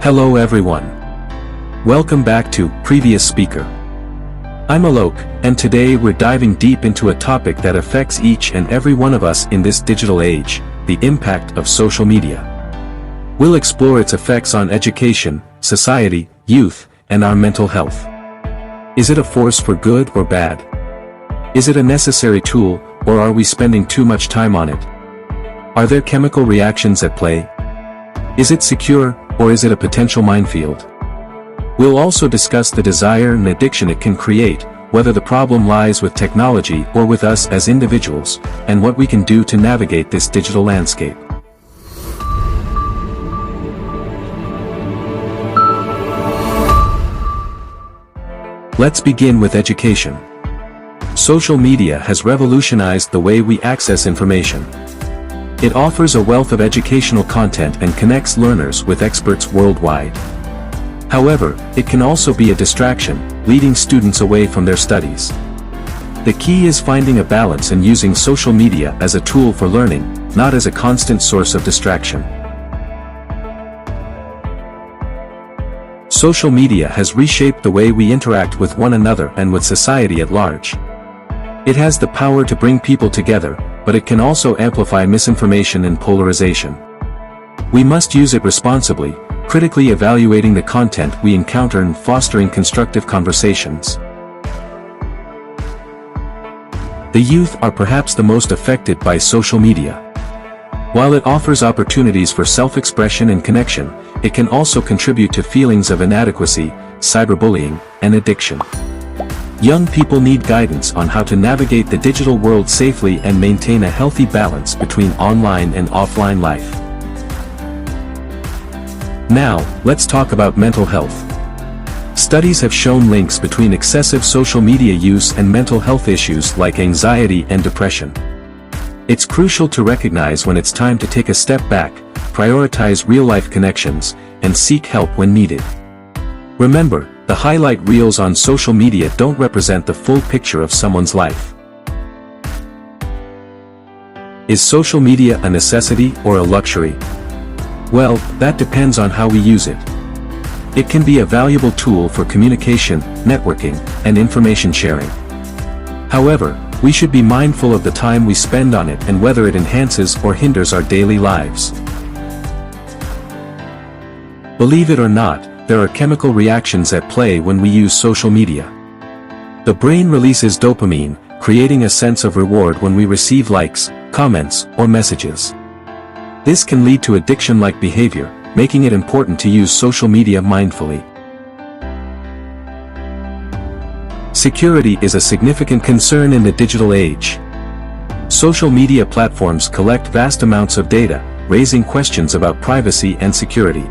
Hello everyone. Welcome back to Previous Speaker. I'm Alok, and today we're diving deep into a topic that affects each and every one of us in this digital age, the impact of social media. We'll explore its effects on education, society, youth, and our mental health. Is it a force for good or bad? Is it a necessary tool, or are we spending too much time on it? Are there chemical reactions at play? Is it secure, or is it a potential minefield? We'll also discuss the desire and addiction it can create, whether the problem lies with technology or with us as individuals, and what we can do to navigate this digital landscape. Let's begin with education. Social media has revolutionized the way we access information. It offers a wealth of educational content and connects learners with experts worldwide. However, it can also be a distraction, leading students away from their studies. The key is finding a balance and using social media as a tool for learning, not as a constant source of distraction. Social media has reshaped the way we interact with one another and with society at large. It has the power to bring people together, but it can also amplify misinformation and polarization. We must use it responsibly, critically evaluating the content we encounter and fostering constructive conversations. The youth are perhaps the most affected by social media. While it offers opportunities for self-expression and connection, it can also contribute to feelings of inadequacy, cyberbullying, and addiction. Young people need guidance on how to navigate the digital world safely and maintain a healthy balance between online and offline life. Now, let's talk about mental health. Studies have shown links between excessive social media use and mental health issues like anxiety and depression. It's crucial to recognize when it's time to take a step back, prioritize real-life connections, and seek help when needed. Remember, the highlight reels on social media don't represent the full picture of someone's life. Is social media a necessity or a luxury? Well, that depends on how we use it. It can be a valuable tool for communication, networking, and information sharing. However, we should be mindful of the time we spend on it and whether it enhances or hinders our daily lives. Believe it or not, there are chemical reactions at play when we use social media. The brain releases dopamine, creating a sense of reward when we receive likes, comments, or messages. This can lead to addiction-like behavior, making it important to use social media mindfully. Security is a significant concern in the digital age. Social media platforms collect vast amounts of data, raising questions about privacy and security.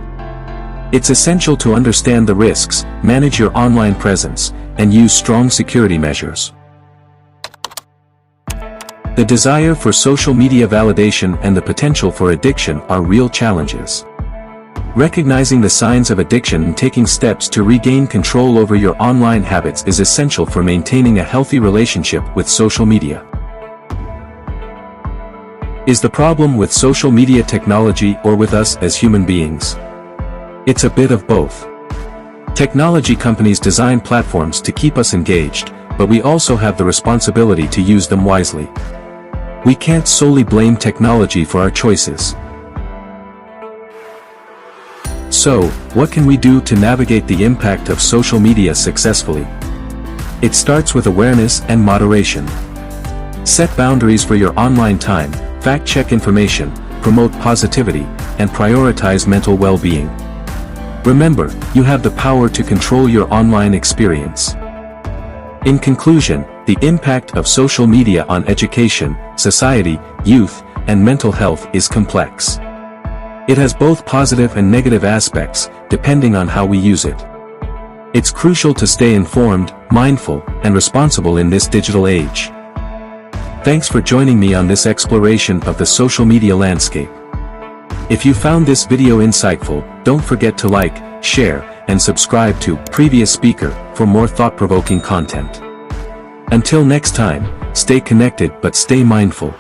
It's essential to understand the risks, manage your online presence, and use strong security measures. The desire for social media validation and the potential for addiction are real challenges. Recognizing the signs of addiction and taking steps to regain control over your online habits is essential for maintaining a healthy relationship with social media. Is the problem with social media technology or with us as human beings? It's a bit of both. Technology companies design platforms to keep us engaged, but we also have the responsibility to use them wisely. We can't solely blame technology for our choices. So, what can we do to navigate the impact of social media successfully? It starts with awareness and moderation. Set boundaries for your online time, fact-check information, promote positivity, and prioritize mental well-being. Remember, you have the power to control your online experience. In conclusion, the impact of social media on education, society, youth, and mental health is complex. It has both positive and negative aspects, depending on how we use it. It's crucial to stay informed, mindful, and responsible in this digital age. Thanks for joining me on this exploration of the social media landscape. If you found this video insightful, don't forget to like, share, and subscribe to Previous Speaker for more thought-provoking content. Until next time, stay connected but stay mindful.